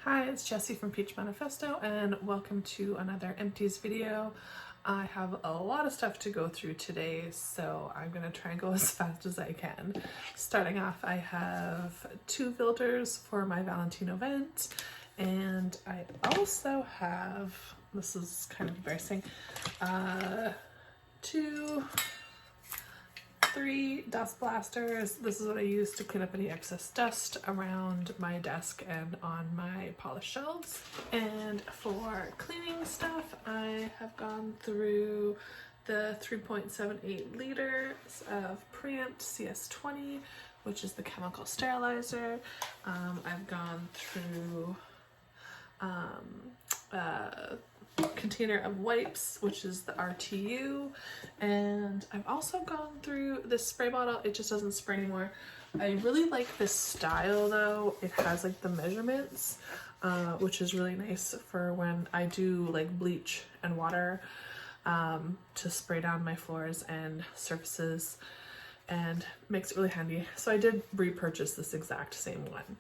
Hi, it's Jessie from Peach Manifesto and welcome to another Empties video. I have a lot of stuff to go through today, so I'm going to try and go as fast as I can. Starting off, I have 2 filters for my Valentino event, and I also have, this is kind of embarrassing, 3 dust blasters. This is what I use to clean up any excess dust around my desk and on my polished shelves. And for cleaning stuff, I have gone through the 3.78 liters of Preamp CS20, which is the chemical sterilizer. I've gone through container of wipes, which is the RTU, and I've also gone through this spray bottle. It just doesn't spray anymore. I really like this style though. It has like the measurements, which is really nice for when I do like bleach and water to spray down my floors and surfaces, and makes it really handy. So I did repurchase this exact same one.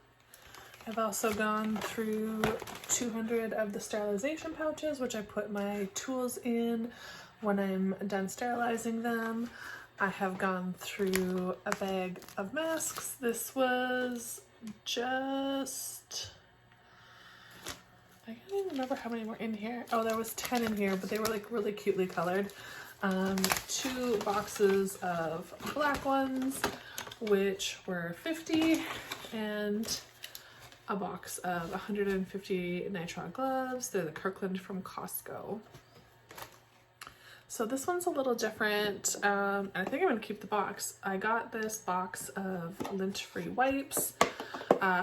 I've also gone through 200 of the sterilization pouches, which I put my tools in when I'm done sterilizing them. I have gone through a bag of masks. This was just, I can't even remember how many were in here. Oh, there was 10 in here, but they were like really cutely colored. 2 boxes of black ones, which were 50, and a box of 150 nitrile gloves. They're the Kirkland from Costco. So this one's a little different. I think I'm gonna keep the box. I got this box of lint-free wipes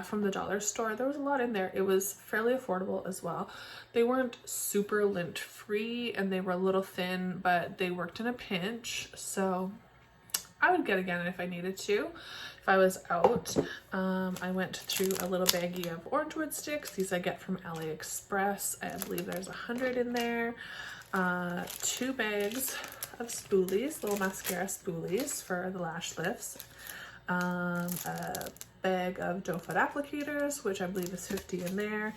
from the dollar store. There was a lot in there. It was fairly affordable as well. They weren't super lint-free and they were a little thin, but they worked in a pinch. So I would get again if I needed to. If I was out, I went through a little baggie of orange wood sticks. These I get from AliExpress. I believe there's 100 in there. 2 bags of spoolies, little mascara spoolies for the lash lifts. A bag of doe foot applicators, which I believe is 50 in there.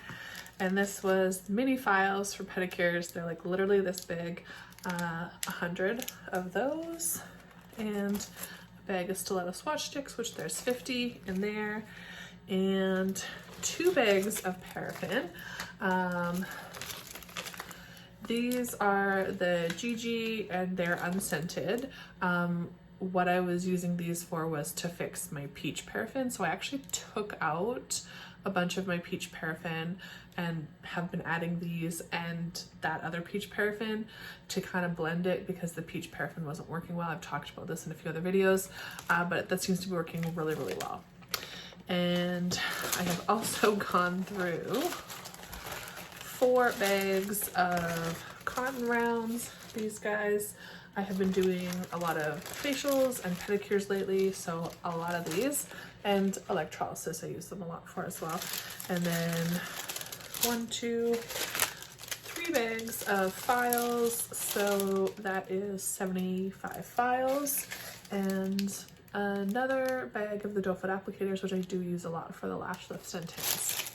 And this was mini files for pedicures. They're like literally this big. 100 of those. And bag of stiletto swatch sticks, which there's 50 in there, and 2 bags of paraffin. These are the GG and they're unscented. What I was using these for was to fix my peach paraffin, so I actually took out a bunch of my peach paraffin and have been adding these and that other peach paraffin to kind of blend it because the peach paraffin wasn't working well. I've talked about this in a few other videos, but that seems to be working really, really well. And I have also gone through 4 bags of cotton rounds. These guys, I have been doing a lot of facials and pedicures lately, so a lot of these, and electrolysis I use them a lot for as well. And then 1, 2, 3 bags of files, so that is 75 files, and another bag of the doe foot applicators, which I do use a lot for the lash lifts and tints.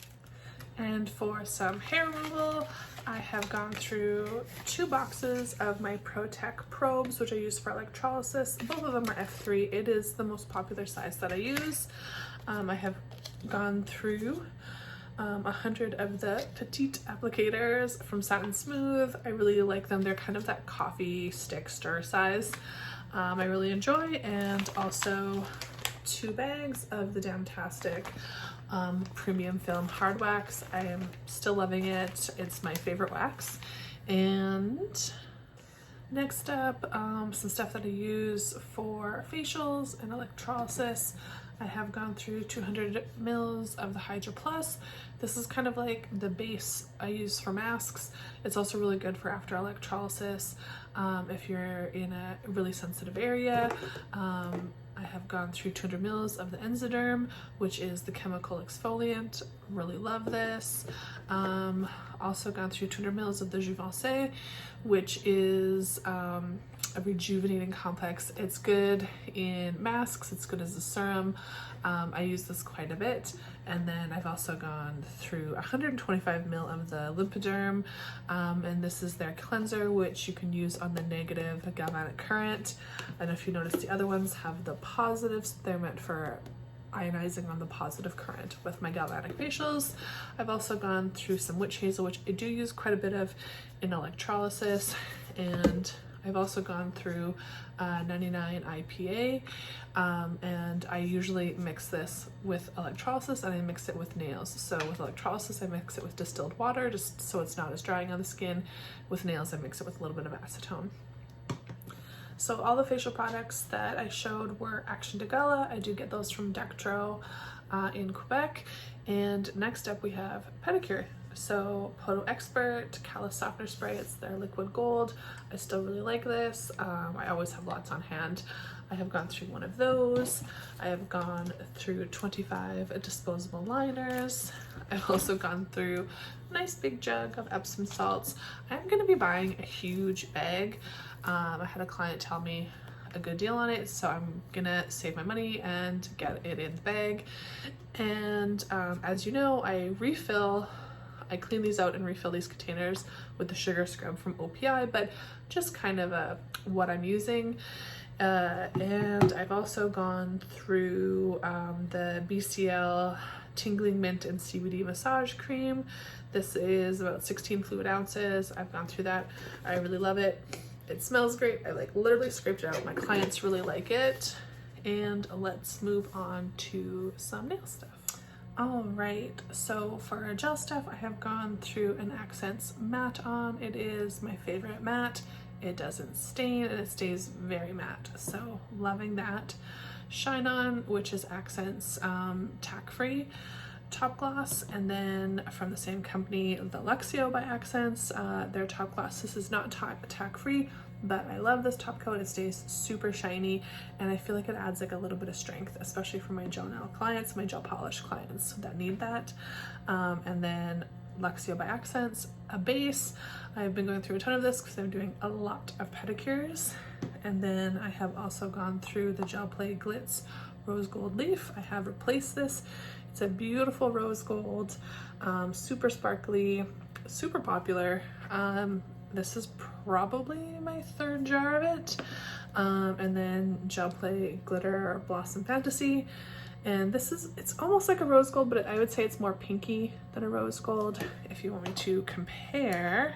And for some hair removal, I have gone through 2 boxes of my ProTech probes, which I use for electrolysis. Both of them are F3. It is the most popular size that I use. I have gone through 100 of the petite applicators from Satin Smooth. I really like them. They're kind of that coffee stick stir size. I really enjoy, and also 2 bags of the Damtastic premium film hard wax. I am still loving it. It's my favorite wax. And next up, some stuff that I use for facials and electrolysis. I have gone through 200 mils of the Hydra Plus. This is kind of like the base I use for masks. It's also really good for after electrolysis if you're in a really sensitive area. I have gone through 200 mils of the Enzoderm, which is the chemical exfoliant. Really love this. Also gone through 200 mils of the Juvancé, which is a rejuvenating complex. It's good in masks, it's good as a serum. I use this quite a bit. And then I've also gone through 125 ml of the Enzoderm, and this is their cleanser, which you can use on the negative galvanic current. And if you notice, the other ones have the positives. They're meant for ionizing on the positive current. With my galvanic facials, I've also gone through some witch hazel, which I do use quite a bit of in electrolysis, and I've also gone through 99 IPA, and I usually mix this with electrolysis, and I mix it with nails. So with electrolysis, I mix it with distilled water just so it's not as drying on the skin. With nails, I mix it with a little bit of acetone. So all the facial products that I showed were Action de Gala. I do get those from Dectro in Quebec. And next up we have pedicure. So Poto Expert Callus Softener Spray, it's their liquid gold. I still really like this. I always have lots on hand. I have gone through one of those. I have gone through 25 disposable liners. I've also gone through a nice big jug of Epsom salts. I'm gonna be buying a huge bag. I had a client tell me a good deal on it, so I'm gonna save my money and get it in the bag. And as you know, I clean these out and refill these containers with the sugar scrub from OPI, but just kind of what I'm using. And I've also gone through the BCL Tingling Mint and CBD Massage Cream. This is about 16 fluid ounces. I've gone through that. I really love it. It smells great. I like literally scraped it out. My clients really like it. And let's move on to some nail stuff. All right, so for our gel stuff, I have gone through an Accents matte on. It is my favorite matte. It doesn't stain and it stays very matte, so loving that. Shine On, which is Accents tack-free top gloss, and then from the same company, the Luxio by Accents, their top gloss. This is not tack-free, but I love this top coat. It stays super shiny, and I feel like it adds like a little bit of strength, especially for my gel nail clients, my gel polish clients that need that. And then Luxio by Accents, a base. I've been going through a ton of this because I'm doing a lot of pedicures. And then I have also gone through the Gel Play Glitz Rose Gold Leaf. I have replaced this. It's a beautiful rose gold, super sparkly, super popular. This is probably my third jar of it. And then Gel Play Glitter Blossom Fantasy. And this is, it's almost like a rose gold, but I would say it's more pinky than a rose gold. If you want me to compare,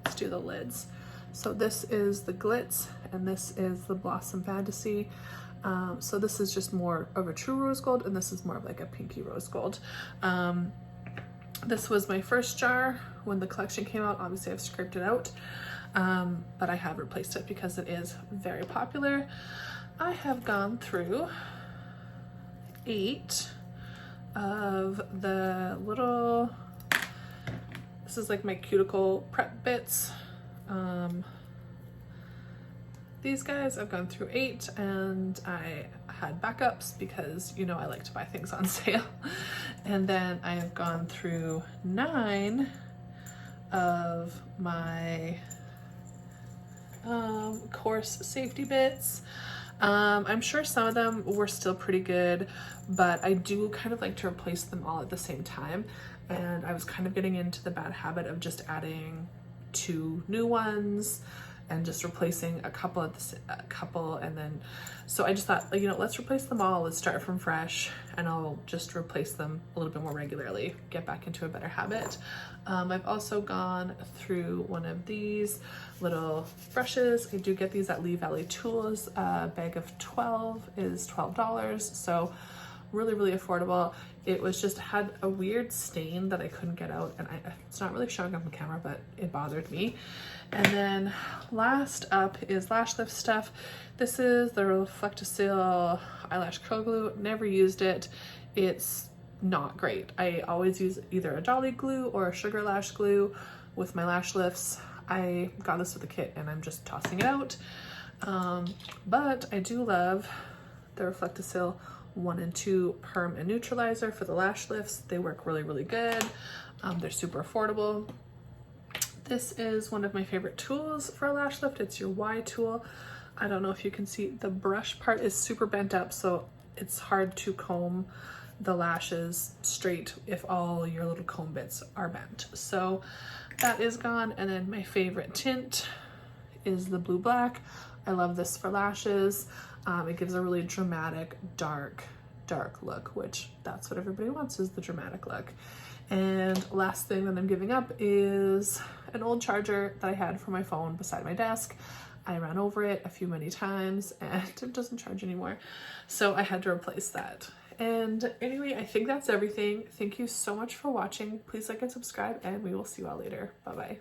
let's do the lids. So this is the Glitz and this is the Blossom Fantasy. So this is just more of a true rose gold and this is more of like a pinky rose gold. This was my first jar when the collection came out. Obviously I've scraped it out, but I have replaced it because it is very popular. I have gone through 8 of the little, this is like my cuticle prep bits. These guys, I've gone through 8 and I had backups because, you know, I like to buy things on sale. And then I have gone through 9 of my course safety bits. I'm sure some of them were still pretty good, but I do kind of like to replace them all at the same time. And I was kind of getting into the bad habit of just adding 2 new ones and just replacing a couple and then, so I just thought, you know, let's replace them all. Let's start from fresh and I'll just replace them a little bit more regularly, get back into a better habit. I've also gone through one of these little brushes. I do get these at Lee Valley Tools. A bag of 12 is $12. So really, really affordable. It was just had a weird stain that I couldn't get out, and it's not really showing up on camera, but it bothered me. And then last up is lash lift stuff. This is the Reflecta eyelash curl glue. Never used it. It's not great. I always use either a dolly glue or a sugar lash glue with my lash lifts. I got this with a kit and I'm just tossing it out. But I do love the Reflecta 1 and 2 perm and neutralizer for the lash lifts. They work really, really good. They're super affordable. This is one of my favorite tools for a lash lift. It's your Y tool. I don't know if you can see, the brush part is super bent up, so it's hard to comb the lashes straight if all your little comb bits are bent. So that is gone. And then my favorite tint is the blue black. I love this for lashes. It gives a really dramatic, dark look, which that's what everybody wants, is the dramatic look. And last thing that I'm giving up is an old charger that I had for my phone beside my desk. I ran over it many times and it doesn't charge anymore. So I had to replace that. And anyway, I think that's everything. Thank you so much for watching. Please like and subscribe, and we will see you all later. Bye-bye.